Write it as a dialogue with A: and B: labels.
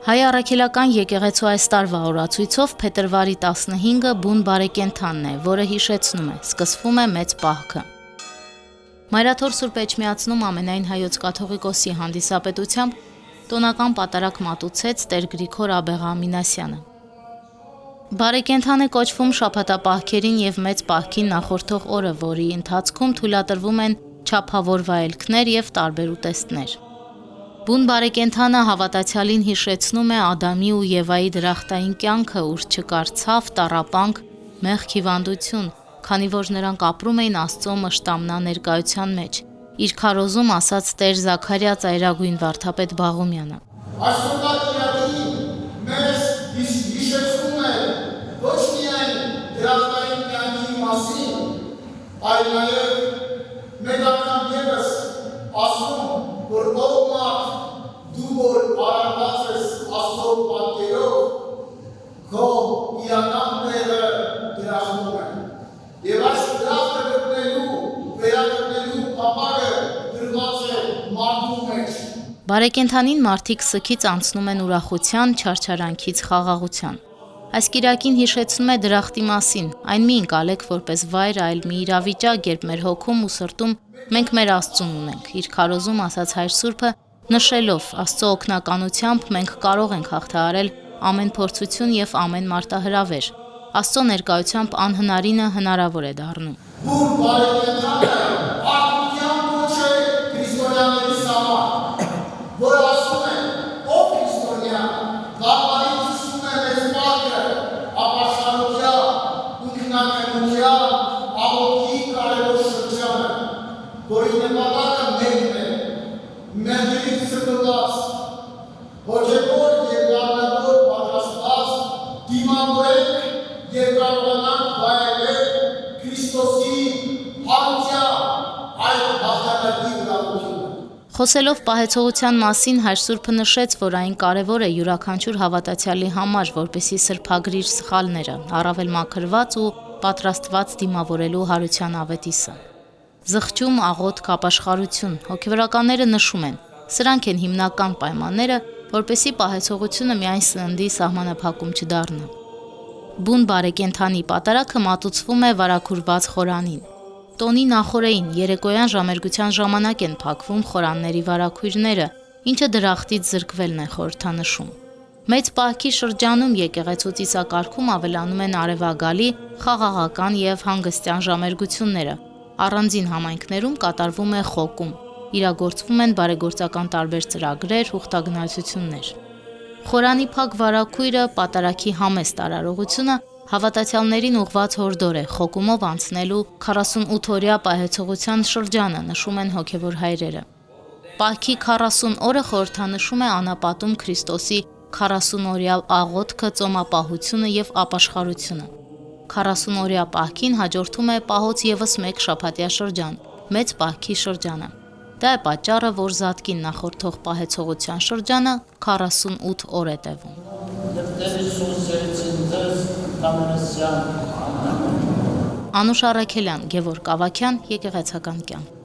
A: Հայ առաքելական եկեղեցու այս տարվա օրացույցով փետրվարի 15-ը բուն բարեկենդանն է, որը հիշեցնում է, սկսվում է մեծ պահքը։ Մայրաթոր Սուրբ Էջմիածնում ամենայն հայոց կաթողիկոսի հանդիսապետությամբ տոնական պատարագ մատուցեց Տեր Գրիգոր Աբեղամինասյանը։ Բարեկենդան է կոչվում շաբաթապահքերին եւ մեծ պահքին նախորդող օրը, որի ընթացքում թույլատրվում են չափավոր վայելքներ եւ տարբեր ուտեստներ։ Բուն բարեկենդանը հավատացյալին հիշեցնում է Ադամի ու Եվայի դրախտային կյանքը, ուր չկար ցավ, տառապանք, մեղք հիվանդություն, քանի որ նրանք ապրում էին Աստծո մշտամնա ներկայության մեջ։ Իր քարոզում ասաց Տեր Զաքարիա ծայրագույն վարդապետ Բաղոմյանը։
B: Մեզ հիշեցնում է ոչ միայն դրախտային կյանքի մասին, այլ նաև մեկ անգամ ևս ասում, որ ով մարդ դու որ արարված ես Աստծո պատկերով, քո իրական տեղը դրախտում է։ Եվ այս դրախտը գտնելու, վերագտնելու ապագը դրված է մարդու մեջ։
A: Բարեկենդանին մարդիկ սգից անցնում են ուրախության, չարչարանքից խաղաղության։ Այս կիրակին հիշեցնում է դրախտի մասին, այն մի ընկալեք որպես վայր, այլ մի իրավիճակ, երբ մեր հոգում ու սրտում մենք մեր Աստծուն ունենք։ Իր քարոզում ասաց Հայր Սուրբը, նշելով Աստծո օգնականությամբ մենք կարող ենք հաղթահարել ամեն փորձություն եւ ամեն մարտահրավեր։ Աստծո ներկայությամբ անհնարինը հնարավոր է դառնում։
B: Բուն բարեկենդանը արտության կոչ է քրիստոնյաների համար, որ ասում է, ով քրիստոնյա, գաղբարի ծուսում է մեծ պարկը, ապաշխարության, ինքնակենության, աղոթքի կարևոր շրջանը, որի նպատակը մեկն է, մեղրից սրբված, հոգևոր և գարնավոր պատրաստված, դիմավորենք և կարողանանք վայելել Քրիստոսի հարության այդ հաղթանակի ուրախությունը։
A: Խոսելով պահեցողության մասին Հայր Սուրբը նշեց, որ այն կարևոր է յուրաքանչյուր հավատացյալի համար, որպեսզի սրբագրի իր սխալները, առավել մաքրված ու պատրաստված դիմավորելու հարության ավետիսը։ Զղջում, աղոթք, ապաշխարություն, հոգևորականները նշում են, սրանք են հիմնական պայմանները, որպեսզի պահեցողությունը միայն սննդի սահմանափակում չդառնա։ Բուն բարեկենդանի պատարագը մատուցվում է վարագուրված խորանին։ Տոնի նախօրեին երեկոյան ժամերգության ժամանակ են փակվում խորանների վարագույրները, ինչը դրախտից զրկվելն է խորհրդանշում։ Մեծ պահքի շրջանում եկեղեցու ծիսակարգում ավելանում են արևագալի, խաղաղական եւ հանգստյան ժամերգությունները։ Առանձին համայնքներում կատարվում է խոկում, իրագործվում են բարեգործական տարբեր ծրագրեր, ուխտագնացություններ։ Խորանի փակ վարագույրը պատարագի համեստ արարողությունը հավատացյալներին ուղղված հորդոր է խոկումով անցնելու 48-օրյա պահեցողության շրջանը, նշում են հոգևոր հայրերը։ Պահքի 40 օրը խորհրդանշում է անապատում Քրիստոսի 40-օրյա աղոթքը, ծոմապահությունը եւ ապաշխարությունը։ 40-օրյա պահքին հաջորդում է պահոց եւս մեկ շաբաթյա շրջան, մեծ պահքի շրջանը։ Դա է պատճառը, որ Զատկին նախորդող պահեցողության շրջանը 48 օր է տևում։ Անուշ Առաքելյան, Գևորգ Ավագյան, Եկեղեցական կյանք։